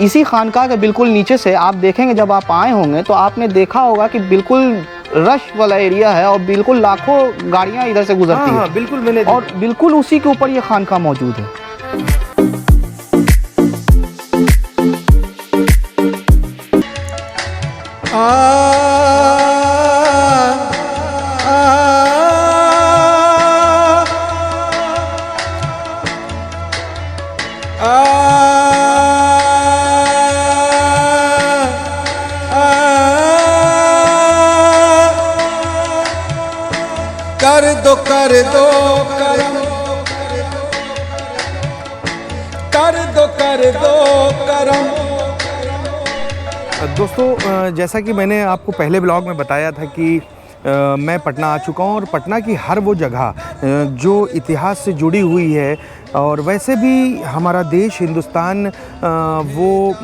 इसी खानका के बिल्कुल नीचे से आप देखेंगे, जब आप आए होंगे तो आपने देखा होगा कि बिल्कुल रश वाला एरिया है और बिल्कुल लाखों गाड़ियां इधर से गुजरती हैं। बिल्कुल मैंने और बिल्कुल उसी के ऊपर ये खानका मौजूद है। कर दो करम, कर दो करम। दोस्तों, जैसा कि मैंने आपको पहले ब्लॉग में बताया था कि मैं पटना आ चुका हूँ और पटना की हर वो जगह जो इतिहास से जुड़ी हुई है, और वैसे भी हमारा देश हिंदुस्तान वो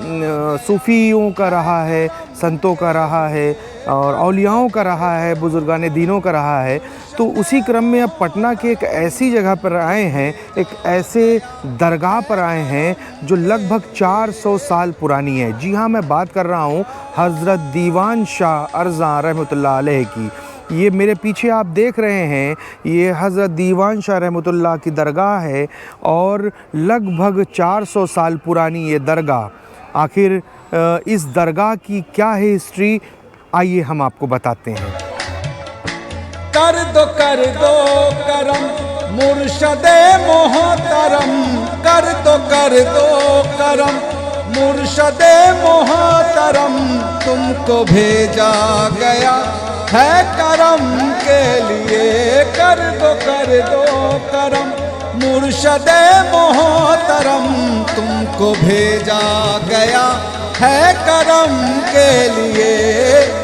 सूफ़ियों का रहा है, संतों का रहा है और औलियाओं का रहा है, बुजुर्गान दीनों का रहा है। तो उसी क्रम में अब पटना के एक ऐसी जगह पर आए हैं, एक ऐसे दरगाह पर आए हैं जो लगभग 400 साल पुरानी है। जी हाँ, मैं बात कर रहा हूँ हज़रत दीवान शाह अरज़ा रहमतुल्लाह अलैह की। ये मेरे पीछे आप देख रहे हैं, ये हज़रत दीवान शाह रहमतुल्लाह की दरगाह है और लगभग 400 साल पुरानी ये दरगाह। आखिर इस दरगाह की क्या है हिस्ट्री, आइए हम आपको बताते हैं। कर दो करम मुर्शदे मोहतरम, कर दो करम मुर्शदे मोहतरम। तुमको भेजा गया है करम के लिए, कर दो करम मुर्शदे मोहतरम। तुमको भेजा गया है करम के लिए।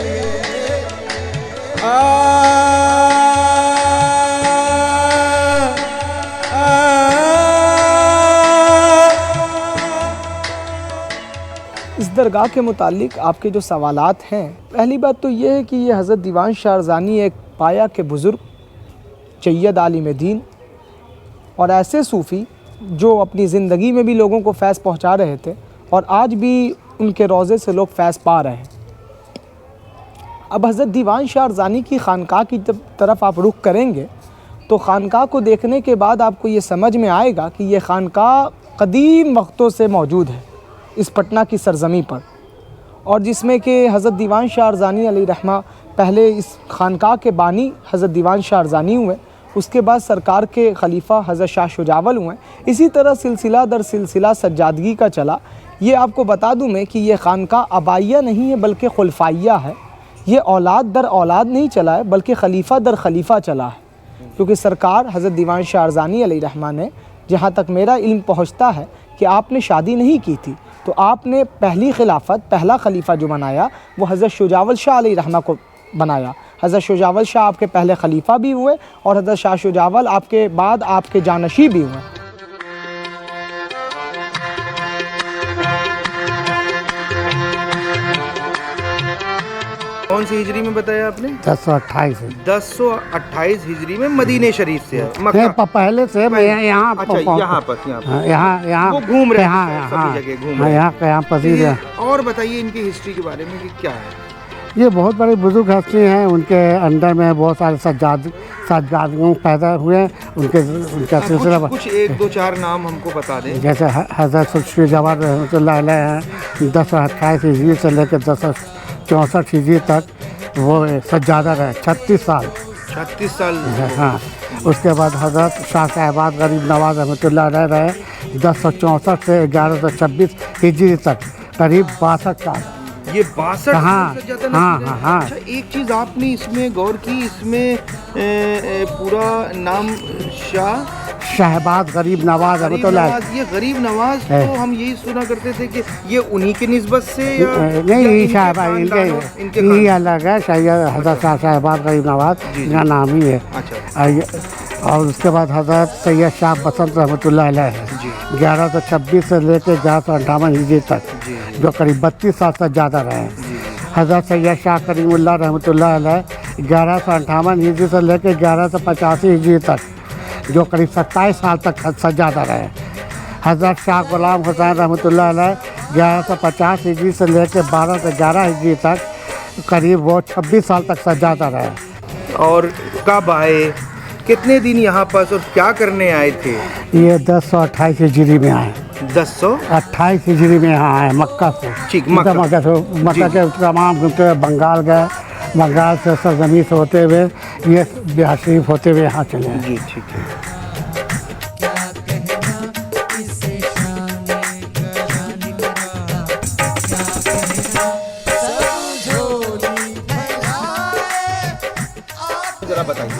इस दरगाह के मुतालिक आपके जो सवालात हैं, पहली बात तो ये है कि ये हज़रत दीवान शाह अरज़ानी एक पाया के बुज़ुर्ग, सैयद आलिम दीन और ऐसे सूफ़ी जो अपनी ज़िंदगी में भी लोगों को फैज़ पहुँचा रहे थे और आज भी उनके रोज़े से लोग फैज़ पा रहे हैं। अब हज़रत दीवान शाह अरज़ानी की खानका की तरफ आप रुख करेंगे तो खानका को देखने के बाद आपको ये समझ में आएगा कि ये खानका क़दीम वक्तों से मौजूद है इस पटना की सरज़मी पर, और जिसमें कि हज़रत दीवान शाह अरज़ानी अलैहि रहमा पहले इस खानका के बानी हज़रत दीवान शाह अरज़ानी हुए, उसके बाद सरकार के खलीफा हज़रत शाह शुजावल हुए। इसी तरह सिलसिला दर सिलसिला सज्जादगी का चला। ये आपको बता दूं मैं कि ये खानका अबाइया नहीं है बल्कि खुलफाइया है। ये औलाद दर औलाद नहीं चला है बल्कि खलीफा दर खलीफा चला है, क्योंकि सरकार हज़रत दीवान शाह अरज़ानी अलैहि रहमा ने, जहाँ तक मेरा इल्म पहुँचता है, कि आपने शादी नहीं की थी, तो आपने पहली खिलाफत, पहला खलीफा जो बनाया वो हज़रत शुजावल शाह अलैहि रहमा को बनाया। हज़रत शुजावल शाह आपके पहले खलीफा भी हुए और हज़रत शाह शुजावल आपके बाद आपके जानशी भी हुए। कौन सी हिजरी में बताया आपने? 1028 1028 हिजरी में मदीने शरीफ से है। मक्का पहले से मैं यहाँ अच्छा, यहाँ पर यहाँ वो घूम रहे यहाँ हैं, सभी जगह घूम हाँ, रहे हैं। यहाँ पसीर है। और बताइए इनकी हिस्ट्री के बारे में कि क्या है। ये बहुत बड़े बुजुर्ग हस्ती हैं, उनके अंडर में बहुत सारे सज्जादों पैदा हुए। उनका सिलसिला कुछ एक दो चार नाम हमको बता दें। जैसे हज़रत शुजावल रहमतुल्लाह अलैह हैं, 1028 हिजरी से लेकर 1064 हिजरी तक वो सज्जादा रहे 36 साल। 36 साल हाँ। उसके बाद हज़रत शाह साहबाद गरीब नवाज़ रहमतुल्लाह अलैह रहे 1064 से 1126 हिजरी तक, करीब 62 साल। ये 62 हाँ, हाँ। अच्छा, एक चीज़ आपने इसमें गौर की, इसमें पूरा नाम शहबाज गरीब नवाज रहमतुल्लाह। ये गरीब नवाज तो हम यही सुना करते थे कि ये उन्हीं के निस्बत से या नहीं, शहबाज इनके ही अलग है। हज़रत शाह साहबाद गरीब नवाज इनका नाम ही है। अच्छा। और उसके बाद हज़रत सैयद शाह बसंत रहमतुल्लाह अलैह है 1126 से लेकर 1158 हिजरी तक, जो करीब 32 साल से ज़्यादा रहे हैं। हज़रत सैयद शाह करीमुल्लाह रहमतुल्लाह अलैह 1158 हिजरी से लेकर 1185 हिजरी तक, जो करीब 27 साल तक से ज़्यादा रहे। हज़रत शाह गुलाम हुसैन रहमतुल्लाह अलैह 1150 हिजरी से लेकर 12 से 11 हिजरी तक करीब वो 26 साल तक सजाता रहा। और कब आए, कितने दिन यहाँ पास और क्या करने आए थे? ये 1028 हिजरी में आए। 1028 हिजरी में यहाँ आए मक्का से। ठीक, मक्का के तमाम घूमते हुए बंगाल गए, बंगाल से सरजमी से होते हुए ये बिहार शरीफ होते हुए यहाँ चले आए। जी ठीक है।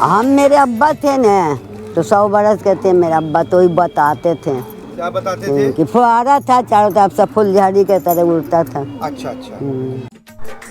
हम मेरे अब्बा थे न तो 100 बरस के थे, मेरे अब्बा तो ही बताते थे। क्या बताते थे? कि फुहारा था चारों तरफ से फुलझड़ी के तरह उड़ता था। अच्छा अच्छा।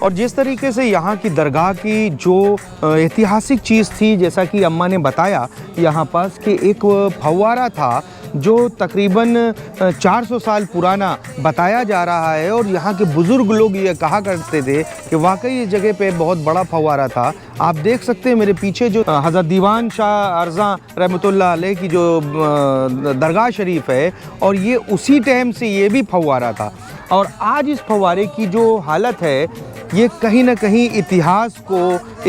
और जिस तरीके से यहाँ की दरगाह की जो ऐतिहासिक चीज़ थी, जैसा कि अम्मा ने बताया यहाँ पास कि एक फव्वारा था जो तकरीबन 400 साल पुराना बताया जा रहा है। और यहाँ के बुज़ुर्ग लोग ये कहा करते थे कि वाकई इस जगह पे बहुत बड़ा फव्वारा था। आप देख सकते हैं मेरे पीछे जो हज़रत दीवान शाह अर्ज़ा रहमतुल्लाह अलैह की जो दरगाह शरीफ है, और ये उसी टाइम से ये भी फव्वारा था। और आज इस फव्वारे की जो हालत है ये कहीं ना कहीं इतिहास को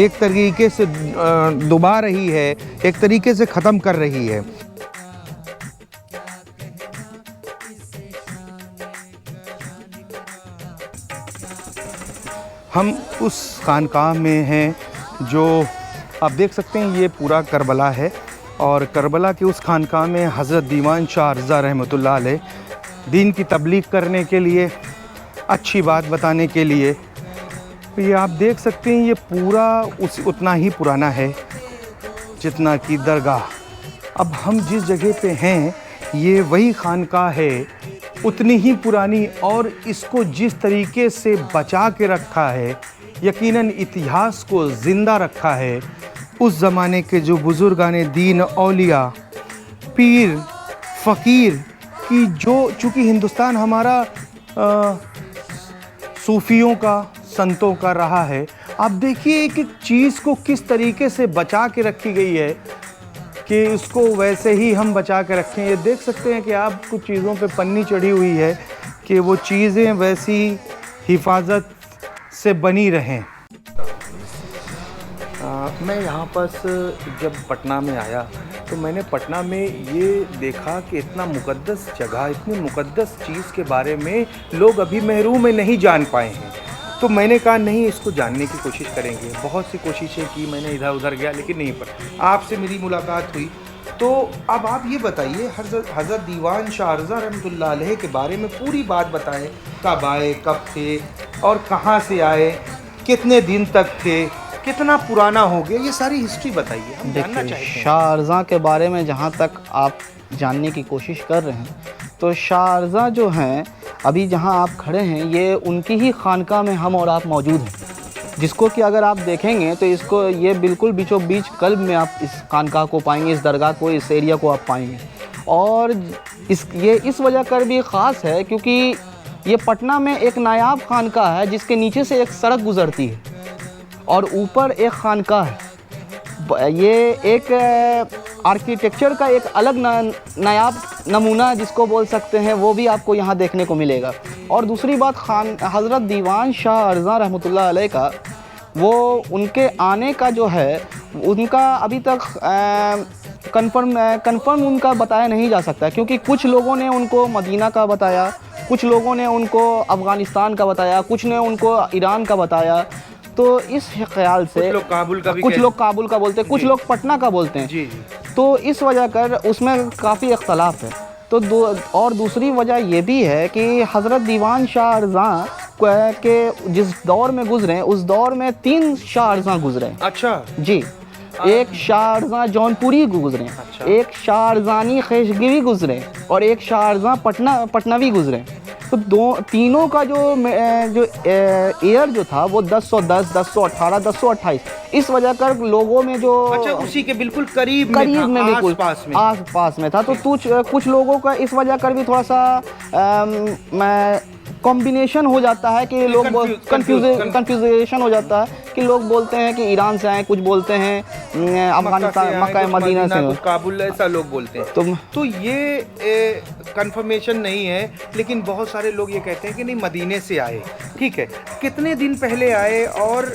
एक तरीके से डुबा रही है, एक तरीके से ख़त्म कर रही है। हम उस खानकाह में हैं जो आप देख सकते हैं, ये पूरा करबला है। और करबला के उस खानकाह में हज़रत दीवान शाह अर्ज़ा रहमतुल्लाह अलैह दीन की तबलीग करने के लिए, अच्छी बात बताने के लिए, ये आप देख सकते हैं ये पूरा उतना ही पुराना है जितना कि दरगाह। अब हम जिस जगह पे हैं ये वही खानकाह है, उतनी ही पुरानी, और इसको जिस तरीके से बचा के रखा है, यकीनन इतिहास को ज़िंदा रखा है। उस ज़माने के जो बुज़ुर्गाने दीन, औलिया, पीर, फ़कीर की जो, चूँकि हिंदुस्तान हमारा सूफ़ियों का, संतों का रहा है, आप देखिए एक एक चीज़ को किस तरीके से बचा के रखी गई है कि इसको वैसे ही हम बचा के रखें। ये देख सकते हैं कि आप कुछ चीज़ों पे पन्नी चढ़ी हुई है कि वो चीज़ें वैसी हिफाजत से बनी रहें। मैं यहाँ पास जब पटना में आया तो मैंने पटना में ये देखा कि इतना मुक़द्दस जगह, इतनी मुक़द्दस चीज़ के बारे में लोग अभी महरूम में नहीं जान पाए हैं। तो मैंने कहा नहीं, इसको जानने की कोशिश करेंगे। बहुत सी कोशिशें की मैंने, इधर उधर गया, लेकिन नहीं पर आपसे मेरी मुलाकात हुई। तो अब आप ये बताइए, हज़रत दीवान शाह अर्ज़ा रहमतुल्लाह अलैह के बारे में पूरी बात बताएं। कब आए, कब थे, और कहाँ से आए, कितने दिन तक थे, कितना पुराना हो गया, ये सारी हिस्ट्री बताइए, हम जानना चाहते हैं। शाह अर्ज़ा के बारे में जहाँ तक आप जानने की कोशिश कर रहे हैं, तो शाह अर्ज़ा जो हैं, अभी जहाँ आप खड़े हैं, ये उनकी ही खानका में हम और आप मौजूद हैं, जिसको कि अगर आप देखेंगे तो इसको ये बिल्कुल बीचों बीच कल्ब में आप इस खानका को पाएंगे, इस दरगाह को, इस एरिया को आप पाएंगे। और ये इस वजह कर भी ख़ास है क्योंकि ये पटना में एक नायाब खानका है जिसके नीचे से एक सड़क गुज़रती है और ऊपर एक खानका है। ये एक आर्किटेक्चर का एक अलग नायाब नमूना जिसको बोल सकते हैं, वो भी आपको यहाँ देखने को मिलेगा। और दूसरी बात, हज़रत दीवान शाह अर्ज़ा रहमतुल्लाह अलैह का, वो उनके आने का जो है, उनका अभी तक कंफर्म उनका बताया नहीं जा सकता, क्योंकि कुछ लोगों ने उनको मदीना का बताया, कुछ लोगों ने उनको अफ़गानिस्तान का बताया, कुछ ने उनको ईरान का बताया। तो इस ख्याल से कुछ लोग काबुल का भी, कुछ लोग काबुल का बोलते हैं, कुछ लोग पटना का बोलते हैं। जी। तो इस वजह कर उसमें काफ़ी इख्तलाफ है। तो और दूसरी वजह ये भी है कि हज़रत दीवान शाह अर्ज़ा के जिस दौर में गुज़रे, उस दौर में 3 शाह अर्ज़ा गुज़रे। अच्छा जी, एक शाह अर्ज़ा जौनपुरी गुज़रे, अच्छा। एक शाह अर्ज़ानी खेशगिरी गुज़रे, और एक शाह अर्ज़ा पटनावी गुज़रे। तो तीनों का जो ईयर जो था वो 1010, 1018, 1028, इस वजह कर लोगों में जो, अच्छा, उसी के बिल्कुल करीब में बिल्कुल आस पास में था। तो कुछ लोगों का इस वजह कर भी थोड़ा सा कॉम्बिनेशन हो जाता है कि लोग कंफ्यूजन हो जाता है कि लोग बोलते हैं कि ईरान से आए, कुछ बोलते हैं अफगानिस्तान, मक्का मदीना से, कुछ काबुल, ऐसा लोग बोलते हैं। तो ये कंफर्मेशन नहीं है, लेकिन बहुत सारे लोग ये कहते हैं कि नहीं मदीने से आए। ठीक है, कितने दिन पहले आए और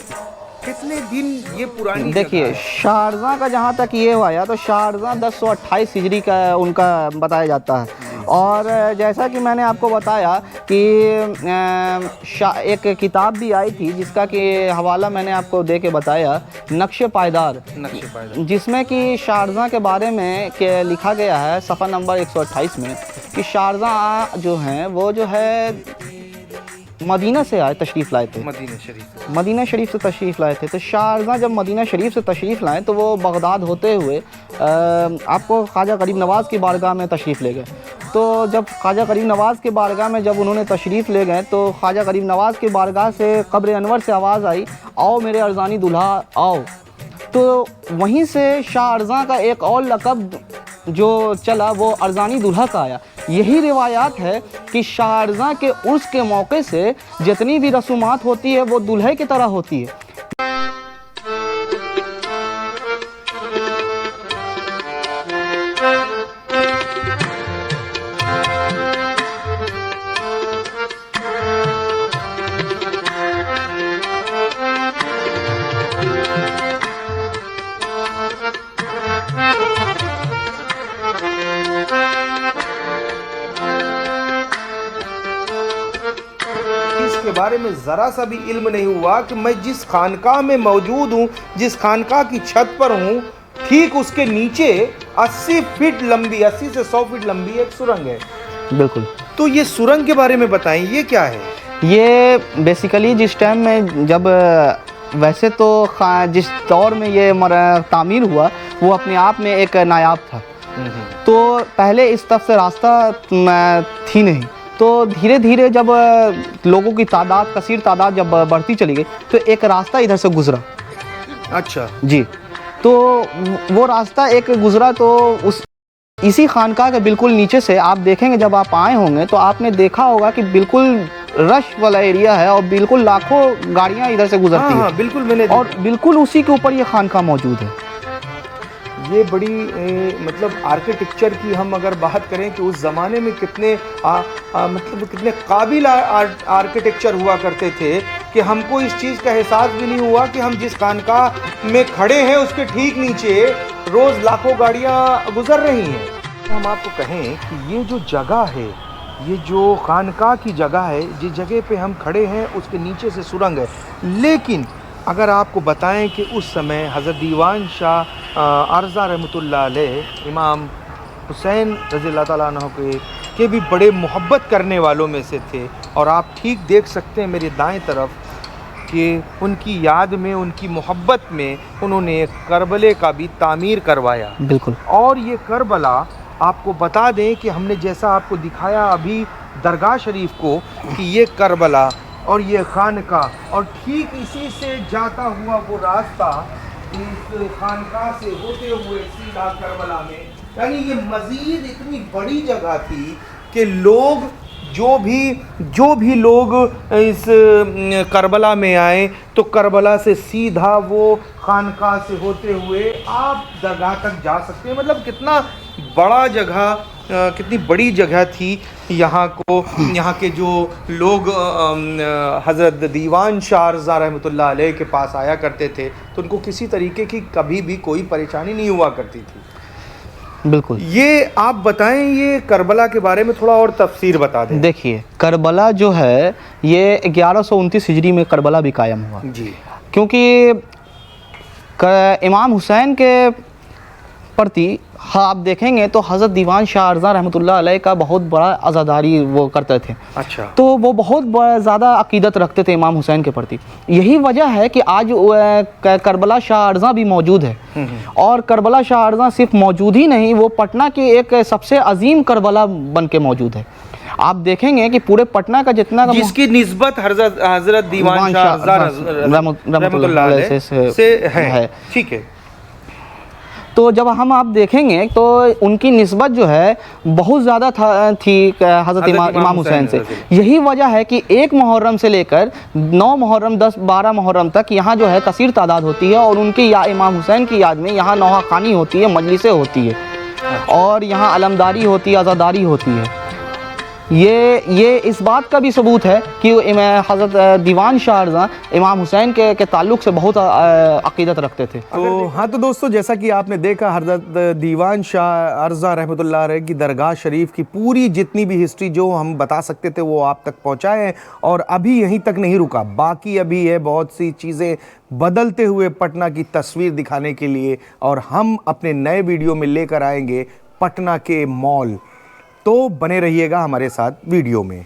कितने दिन ये पुरानी देखिए शारजा का जहाँ तक ये आया तो शारजा 1028 हिजरी का उनका बताया जाता है। और जैसा कि मैंने आपको बताया कि एक किताब भी आई थी जिसका कि हवाला मैंने आपको दे के बताया, नक्शे पायदार, जिसमें कि शारजा के बारे में लिखा गया है सफ़ा नंबर 128 में कि शारजा जो हैं वो जो है मदीना से आए, तशरीफ़ लाए थे, मदीना शरीफ से तशरीफ़ लाए थे। तो शारजा जब मदीना शरीफ से तशरीफ़ लाए तो वो बगदाद होते हुए आपको ख्वाजा गरीब नवाज़ की बारगाह में तशरीफ़ ले गए। तो जब ख्वाजा गरीब नवाज़ के बारगाह में जब उन्होंने तशरीफ़ ले गए तो ख्वाजा गरीब नवाज़ की बारगाह से कब्र अनवर से आवाज़ आई, आओ मेरे अर्ज़ानी दुल्हा आओ। तो वहीं से शाह अर्ज़ा का एक और लक़ब जो चला वो अर्ज़ानी दुल्हा का आया। यही रिवायात है कि शाह अर्ज़ा के उर्स के मौके से जितनी भी रसूमात होती है वो दुल्हे की तरह होती है। इसके बारे में ज़रा सा भी इल्म नहीं हुआ कि मैं जिस खानकाह में मौजूद हूँ, जिस खानकाह की छत पर हूँ, ठीक उसके नीचे 80 फीट लंबी, 80 से 100 फीट लंबी एक सुरंग है। बिल्कुल। तो ये सुरंग के बारे में बताएं, ये क्या है? ये बेसिकली जिस टाइम में जब वैसे तो जिस दौर में ये तामीर हुआ वो अपने आप में एक नायाब था। तो पहले इस तरफ से रास्ता थी नहीं, तो धीरे धीरे जब लोगों की तादाद, कसीर तादाद जब बढ़ती चली गई तो एक रास्ता इधर से गुजरा। अच्छा जी, तो वो रास्ता एक गुजरा तो इसी खानकाह के बिल्कुल नीचे से आप देखेंगे, जब आप आए होंगे तो आपने देखा होगा कि बिल्कुल रश वाला एरिया है और बिल्कुल लाखों गाड़ियां इधर से गुजरती हैं। बिल्कुल मैंने और बिल्कुल उसी के ऊपर ये खानकाह मौजूद है। ये बड़ी मतलब आर्किटेक्चर की हम अगर बात करें कि उस ज़माने में कितने मतलब कितने काबिल आर्किटेक्चर हुआ करते थे कि हमको इस चीज़ का एहसास भी नहीं हुआ कि हम जिस खानकाह में खड़े हैं उसके ठीक नीचे रोज़ लाखों गाड़ियाँ गुजर रही हैं। हम आपको कहें कि ये जो जगह है, ये जो खानकाह की जगह है, जिस जगह पे हम खड़े हैं उसके नीचे से सुरंग है। लेकिन अगर आपको बताएं कि उस समय हज़रत दीवान शाह अर्ज़ा रहमतुल्लाह अलैह इमाम हुसैन रज़ियल्लाहु ताला अन्हु के भी बड़े मोहब्बत करने वालों में से थे। और आप ठीक देख सकते हैं मेरे दाएं तरफ कि उनकी याद में, उनकी मोहब्बत में उन्होंने करबले का भी तामीर करवाया। बिल्कुल। और ये करबला आपको बता दें कि हमने जैसा आपको दिखाया अभी दरगाह शरीफ को कि ये करबला और ये खानकाह, और ठीक इसी से जाता हुआ वो रास्ता इस खानकाह से होते हुए सीधा करबला में, यानी ये मज़ीद इतनी बड़ी जगह थी कि लोग जो भी लोग इस करबला में आए तो करबला से सीधा वो खानकाह से होते हुए आप दरगाह तक जा सकते हैं। मतलब कितना बड़ा जगह, कितनी बड़ी जगह थी यहाँ को। यहाँ के जो लोग हज़रत दीवान शाह अर्ज़ा रहमतुल्लाह अलैह के पास आया करते थे तो उनको किसी तरीके की कभी भी कोई परेशानी नहीं हुआ करती थी। बिल्कुल। ये आप बताएं, ये करबला के बारे में थोड़ा और तफसीर बता दें। देखिए करबला जो है ये 1129 हिजरी में करबला भी कायम हुआ जी, क्योंकि इमाम हुसैन के प्रति हाँ आप देखेंगे तो हज़रत दीवान शाह अर्ज़ा रहमतुल्लाह अलैह का बहुत बड़ा अज़ादारी वो करते थे। अच्छा। तो वो बहुत ज़्यादा अक़ीदत रखते थे इमाम हुसैन के प्रति। यही वजह है कि आज करबला शाह अर्ज़ा भी मौजूद है। और करबला शाह अर्ज़ा सिर्फ मौजूद ही नहीं, वो पटना के एक सबसे अजीम करबला बन के मौजूद है। आप देखेंगे कि पूरे पटना का जितना जिसकी निस्बत हज़रत दीवान शाह रहमतुल्लाह अलैह से है। ठीक है। तो जब हम आप देखेंगे तो उनकी निस्बत जो है बहुत ज़्यादा थी हज़रत इमाम हुसैन से। यही वजह है कि 1 मुहर्रम से लेकर 9 मुहर्रम 10-12 मुहर्रम तक यहाँ जो है कसीर तादाद होती है और उनकी या इमाम हुसैन की याद में यहाँ नौहाखानी होती है, मजलिसें होती है और यहाँ अलमदारी होती है, अज़ादारी होती है। ये इस बात का भी सबूत है कि हज़रत दीवान शाह इमाम हुसैन के ताल्लुक़ से बहुत अक़ीदत रखते थे। तो हाँ, तो दोस्तों जैसा कि आपने देखा हज़रत दीवान शाह अर्ज़ा रहमतुल्लाह अलैह की दरगाह शरीफ की पूरी जितनी भी हिस्ट्री जो हम बता सकते थे वो आप तक पहुँचाए हैं। और अभी यहीं तक नहीं रुका, बाकी अभी है बहुत सी चीज़ें बदलते हुए पटना की तस्वीर दिखाने के लिए, और हम अपने नए वीडियो में लेकर आएंगे पटना के मॉल। तो बने रहिएगा हमारे साथ वीडियो में।